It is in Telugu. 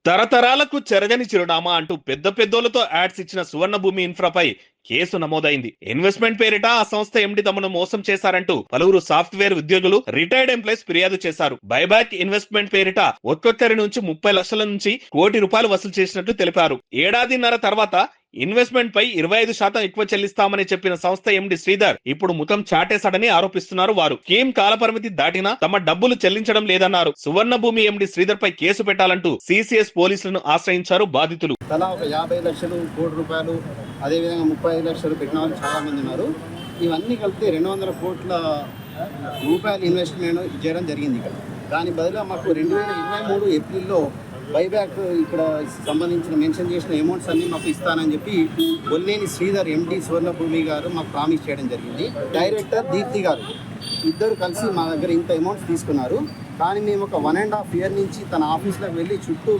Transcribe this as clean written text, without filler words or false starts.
తరతరాలకు చెరగని చిరునామా అంటూ పెద్ద పెద్దోళ్లతో యాడ్స్ ఇచ్చిన సువర్ణ భూమి ఇన్ఫ్రాపై కేసు నమోదైంది. ఇన్వెస్ట్మెంట్ పేరిట ఆ సంస్థ ఎండి తమను మోసం చేశారంటూ పలువురు సాఫ్ట్వేర్ ఉద్యోగులు, రిటైర్డ్ ఎంప్లాయీస్ ఫిర్యాదు చేశారు. బైబ్యాక్ ఇన్వెస్ట్మెంట్ పేరిట ఒక్కొక్కరి నుంచి 30 లక్షల నుంచి ₹1,00,00,000 వసూలు చేసినట్టు తెలిపారు. ఏడాదిన్నర తర్వాత ఇన్వెస్ట్మెంట్ పై 25% ఎక్కువ చెల్లిస్తామని చెప్పిన సంస్థ ఎండి శ్రీధర్ ఇప్పుడు ముఖం చాటేశాడని ఆరోపిస్తున్నారు వారు. స్కీమ్ కాలపరిమితి దాటినా తమ డబ్బులు చెల్లించడం లేదన్నారు. సువర్ణ భూమి ఎండి శ్రీధర్ పై కేసు పెట్టాలంటూ సిసిఎస్ పోలీసులను ఆశ్రయించారు బాధితులు. తలా ఒక 50 లక్షలు, ₹1,00,00,000, అదేవిధంగా 35 లక్షలు పెట్టిన వాళ్ళు చాలా మంది ఉన్నారు. ఇవన్నీ కలిపితే 200 కోట్ల రూపాయలు ఇన్వెస్ట్మెంట్ చేయడం జరిగింది ఇక్కడ. దాని బదులుగా మాకు 2023 ఏప్రిల్లో బైబ్యాక్ ఇక్కడ సంబంధించిన మెన్షన్ చేసిన అమౌంట్స్ అన్ని మాకు ఇస్తానని చెప్పి బొల్లేని శ్రీధర్ ఎండి సువర్ణ భూమి గారు మాకు ప్రామిస్ చేయడం జరిగింది. డైరెక్టర్ దీప్తి గారు ఇద్దరు కలిసి మా దగ్గర ఇంత అమౌంట్స్ తీసుకున్నారు. కానీ మేము ఒక 1.5 year నుంచి తన ఆఫీస్లోకి వెళ్ళి చుట్టూ